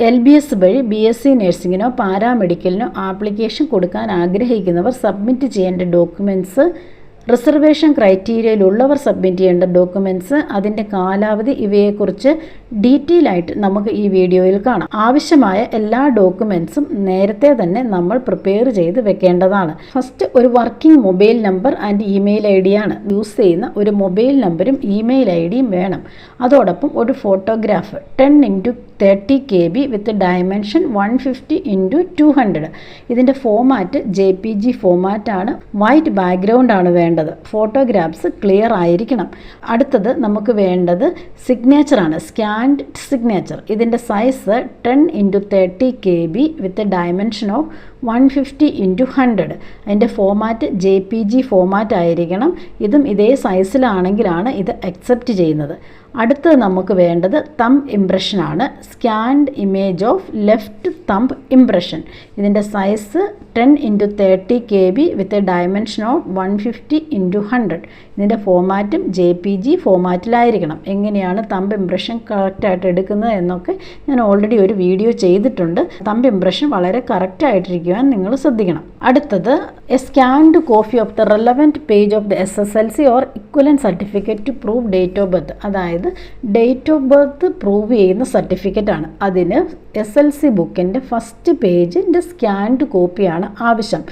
LBS വഴി BSc നഴ്സിങ്ങിനോ പാരാമെഡിക്കലിനോ application കൊടുക്കാൻ ആഗ്രഹിക്കുന്നവർ സബ്മിറ്റ് ചെയ്യേണ്ട ഡോക്യുമെൻറ്റ്സ്, റിസർവേഷൻ ക്രൈറ്റീരിയയിലുള്ളവർ സബ്മിറ്റ് ചെയ്യേണ്ട ഡോക്യുമെൻറ്റ്സ്, അതിൻ്റെ കാലാവധി, ഇവയെക്കുറിച്ച് ഡീറ്റെയിൽ ആയിട്ട് നമുക്ക് ഈ വീഡിയോയിൽ കാണാം. ആവശ്യമായ എല്ലാ ഡോക്യുമെൻറ്റ്സും നേരത്തെ തന്നെ നമ്മൾ പ്രിപ്പയർ ചെയ്ത് വെക്കേണ്ടതാണ്. ഫസ്റ്റ് ഒരു working mobile number and email ID ആണ്. യൂസ് ചെയ്യുന്ന ഒരു മൊബൈൽ നമ്പറും ഇമെയിൽ IDയും വേണം. അതോടൊപ്പം ഒരു photograph 10x30 KB with dimension 150x200. ഇതിൻ്റെ ഫോമാറ്റ് JPG ഫോമാറ്റാണ്. വൈറ്റ് ബാക്ക്ഗ്രൗണ്ട് ആണ് വേണ്ടത്. ഫോട്ടോഗ്രാഫ്സ് ക്ലിയർ ആയിരിക്കണം. അടുത്തത് നമുക്ക് വേണ്ടത് സിഗ്നേച്ചറാണ്, സ്കാൻഡ് സിഗ്നേച്ചർ. ഇതിൻ്റെ size 10x30 KB with dimension of 150x100. അതിൻ്റെ ഫോമാറ്റ് JPG ഫോമാറ്റ് ആയിരിക്കണം. ഇതും ഇതേ സൈസിലാണെങ്കിലാണ് ഇത് അക്സെപ്റ്റ് ചെയ്യുന്നത്. അടുത്തത് നമുക്ക് വേണ്ടത് തമ്പ് ഇംപ്രഷനാണ്. Scanned image of left thumb impression. ഇതിൻ്റെ size 10x30 KB with dimension of 150x100. ഇതിൻ്റെ ഫോമാറ്റും JPG ഫോമാറ്റിലായിരിക്കണം. എങ്ങനെയാണ് തമ്പ് ഇംപ്രഷൻ കറക്റ്റായിട്ട് എടുക്കുന്നത് എന്നൊക്കെ ഞാൻ ഓൾറെഡി ഒരു വീഡിയോ ചെയ്തിട്ടുണ്ട്. തമ്പ് ഇംപ്രഷൻ വളരെ കറക്റ്റായിട്ടിരിക്കുവാൻ നിങ്ങൾ ശ്രദ്ധിക്കണം. അടുത്തത് a scanned copy of the relevant page of the SSLC or equivalent certificate to prove date of birth. അതായത് ഡേറ്റ് ഓഫ് ബർത്ത് പ്രൂവ് ചെയ്യുന്ന സർട്ടിഫിക്കറ്റ് ആണ്. അതിന് SLC ബുക്കിൻ്റെ ഫസ്റ്റ് പേജിൻ്റെ സ്കാൻഡ് കോപ്പിയാണ് ആവശ്യം.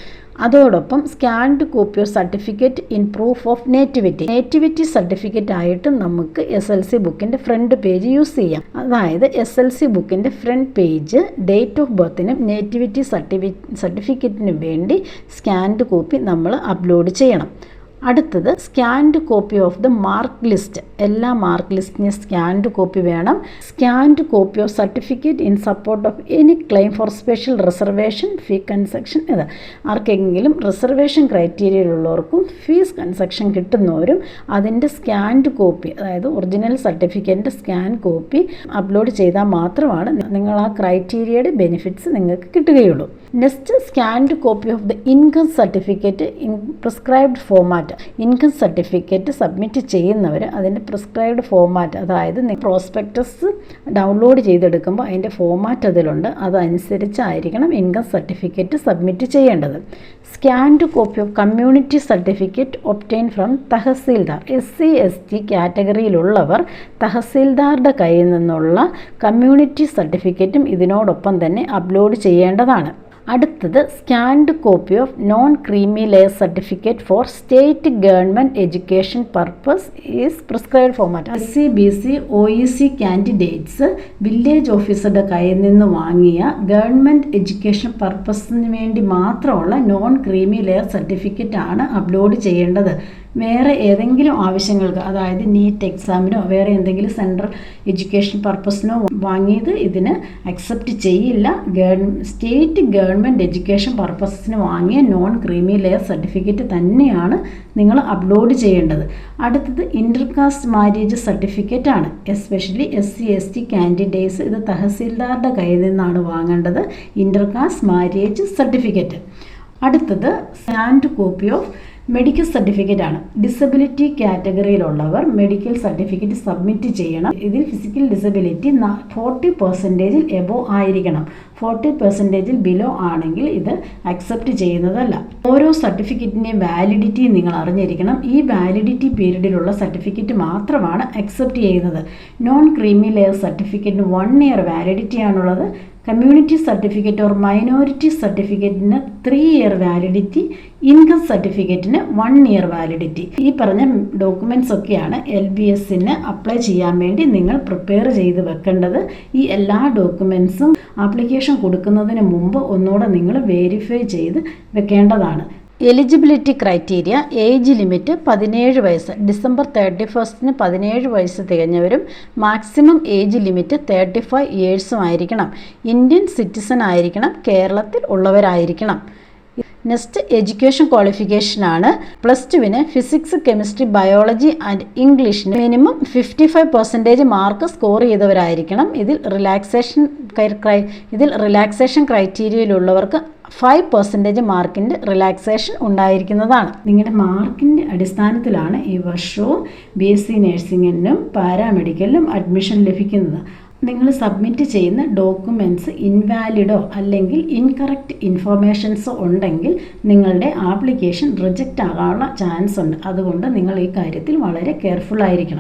അതോടൊപ്പം scanned copy of certificate in proof of nativity certificate ആയിട്ട് നമുക്ക് SLC ബുക്കിൻ്റെ ഫ്രണ്ട് പേജ് യൂസ് ചെയ്യാം. അതായത് SLC ബുക്കിൻ്റെ ഫ്രണ്ട് പേജ് ഡേറ്റ് ഓഫ് ബർത്തിനും നേറ്റിവിറ്റി സർട്ടിഫിക്കറ്റിനും വേണ്ടി സ്കാൻഡ് കോപ്പി നമ്മൾ അപ്ലോഡ് ചെയ്യണം. അടുത്തത് scanned copy of the mark list. എല്ലാ മാർക്ക് ലിസ്റ്റിന് സ്കാൻഡ് കോപ്പി വേണം. Scanned copy of certificate in support of any claim for special reservation, fee concession. ഇത് ആർക്കെങ്കിലും റിസർവേഷൻ ക്രൈറ്റീരിയയിലുള്ളവർക്കും ഫീസ് കൺസെഷൻ കിട്ടുന്നവരും അതിൻ്റെ സ്കാൻഡ് കോപ്പി, അതായത് ഒറിജിനൽ സർട്ടിഫിക്കറ്റിൻ്റെ സ്കാൻ കോപ്പി അപ്ലോഡ് ചെയ്താൽ മാത്രമാണ് നിങ്ങൾ ആ ക്രൈറ്റീരിയയുടെ ബെനിഫിറ്റ്സ് നിങ്ങൾക്ക് കിട്ടുകയുള്ളൂ. Next scanned copy of the income certificate in prescribed format. Income certificate submit ചെയ്യുന്നവർ അതിൻ്റെ പ്രിസ്ക്രൈബ്ഡ് ഫോമാറ്റ്, അതായത് പ്രോസ്പെക്ടസ് ഡൗൺലോഡ് ചെയ്തെടുക്കുമ്പോൾ അതിൻ്റെ ഫോമാറ്റ് അതിലുണ്ട്, അതനുസരിച്ചായിരിക്കണം ഇൻകം സർട്ടിഫിക്കറ്റ് സബ്മിറ്റ് ചെയ്യേണ്ടത്. Scanned copy of community certificate obtain from tahsildar. SC/ST കാറ്റഗറിയിലുള്ളവർ തഹസീൽദാറുടെ കയ്യിൽ നിന്നുള്ള കമ്മ്യൂണിറ്റി സർട്ടിഫിക്കറ്റും ഇതിനോടൊപ്പം തന്നെ അപ്ലോഡ് ചെയ്യേണ്ടതാണ്. അടുത്തത് scanned copy of non creamy layer certificate for state government education purpose is prescribed format. SC, BC, OEC candidates village ഓഫീസറുടെ കയ്യിൽ നിന്ന് വാങ്ങിയ ഗവൺമെൻറ് എഡ്യൂക്കേഷൻ പർപ്പസിന് വേണ്ടി മാത്രമുള്ള നോൺ ക്രീമി ലെയർ സർട്ടിഫിക്കറ്റ് ആണ് അപ്ലോഡ് ചെയ്യേണ്ടത്. വേറെ ഏതെങ്കിലും ആവശ്യങ്ങൾക്ക്, അതായത് നീറ്റ് എക്സാമിനോ വേറെ എന്തെങ്കിലും സെൻട്രൽ എഡ്യൂക്കേഷൻ പർപ്പസിനോ വാങ്ങിയത് ഇതിന് അക്സെപ്റ്റ് ചെയ്യില്ല. സ്റ്റേറ്റ് ഗവൺമെൻറ് എഡ്യൂക്കേഷൻ പർപ്പസിന് വാങ്ങിയ നോൺ ക്രീമി ലെയർ സർട്ടിഫിക്കറ്റ് തന്നെയാണ് നിങ്ങൾ അപ്ലോഡ് ചെയ്യേണ്ടത്. അടുത്തത് ഇൻ്റർകാസ്റ്റ് മാരേജ് സർട്ടിഫിക്കറ്റ് ആണ്. എസ്പെഷ്യലി SC/ST കാൻഡിഡേറ്റ്സ് ഇത് തഹസീൽദാറുടെ കയ്യിൽ നിന്നാണ് വാങ്ങേണ്ടത്, ഇൻ്റർകാസ്റ്റ് മാരേജ് സർട്ടിഫിക്കറ്റ്. അടുത്തത് scanned copy of medical certificate ആണ്. ഡിസബിലിറ്റി കാറ്റഗറിയിലുള്ളവർ മെഡിക്കൽ സർട്ടിഫിക്കറ്റ് സബ്മിറ്റ് ചെയ്യണം. ഇതിൽ ഫിസിക്കൽ ഡിസബിലിറ്റി 40% എബോവ് ആയിരിക്കണം. 40% ബിലോ ആണെങ്കിൽ ഇത് അക്സെപ്റ്റ് ചെയ്യുന്നതല്ല. ഓരോ സർട്ടിഫിക്കറ്റിൻ്റെയും വാലിഡിറ്റി നിങ്ങൾ അറിഞ്ഞിരിക്കണം. ഈ വാലിഡിറ്റി പീരീഡിലുള്ള സർട്ടിഫിക്കറ്റ് മാത്രമാണ് അക്സെപ്റ്റ് ചെയ്യുന്നത്. നോൺ ക്രീമി ലെയർ സർട്ടിഫിക്കറ്റിന് 1 ഇയർ വാലിഡിറ്റി ആണുള്ളത്. കമ്മ്യൂണിറ്റി സർട്ടിഫിക്കറ്റ് ഓർ മൈനോറിറ്റി സർട്ടിഫിക്കറ്റിന് 3 ഇയർ വാലിഡിറ്റി. ഇൻകം സർട്ടിഫിക്കറ്റിന് 1 ഇയർ വാലിഡിറ്റി. ഈ പറഞ്ഞ ഡോക്യുമെൻറ്റ്സ് ഒക്കെയാണ് LBSന് അപ്ലൈ ചെയ്യാൻ വേണ്ടി നിങ്ങൾ പ്രിപ്പയർ ചെയ്ത് വെക്കേണ്ടത്. ഈ എല്ലാ ഡോക്യുമെൻറ്റ്സും ആപ്ലിക്കേഷൻ കൊടുക്കുന്നതിന് മുമ്പ് ഒന്നുകൂടെ നിങ്ങൾ വെരിഫൈ ചെയ്ത് വെക്കേണ്ടതാണ്. എലിജിബിലിറ്റി ക്രൈറ്റീരിയ: ഏജ് ലിമിറ്റ് 17 വയസ്സ്. ഡിസംബർ 31 17 വയസ്സ് തികഞ്ഞവരും മാക്സിമം ഏജ് ലിമിറ്റ് 35 ഇയേഴ്സും ആയിരിക്കണം. ഇന്ത്യൻ സിറ്റിസൺ ആയിരിക്കണം. കേരളത്തിൽ ഉള്ളവരായിരിക്കണം. നെക്സ്റ്റ് എഡ്യൂക്കേഷൻ ക്വാളിഫിക്കേഷനാണ്. +2 ഫിസിക്സ്, കെമിസ്ട്രി, ബയോളജി ആൻഡ് ഇംഗ്ലീഷിന് മിനിമം 55% മാർക്ക് സ്കോർ ചെയ്തവരായിരിക്കണം. ഇതിൽ റിലാക്സേഷൻ ക്രൈറ്റീരിയയിലുള്ളവർക്ക് 5% മാർക്കിൻ്റെ റിലാക്സേഷൻ ഉണ്ടായിരിക്കുന്നതാണ്. നിങ്ങളുടെ മാർക്കിൻ്റെ അടിസ്ഥാനത്തിലാണ് ഈ വർഷവും BSc നഴ്സിംഗിനും പാരാമെഡിക്കലിനും അഡ്മിഷൻ ലഭിക്കുന്നത്. നിങ്ങൾ സബ്മിറ്റ് ചെയ്യുന്ന ഡോക്യുമെൻറ്റ്സ് ഇൻവാലിഡോ അല്ലെങ്കിൽ ഇൻകറക്റ്റ് ഇൻഫോർമേഷൻസോ ഉണ്ടെങ്കിൽ നിങ്ങളുടെ ആപ്ലിക്കേഷൻ റിജക്റ്റ് ആകാനുള്ള ചാൻസ് ഉണ്ട്. അതുകൊണ്ട് നിങ്ങൾ ഈ കാര്യത്തിൽ വളരെ കെയർഫുൾ ആയിരിക്കണം.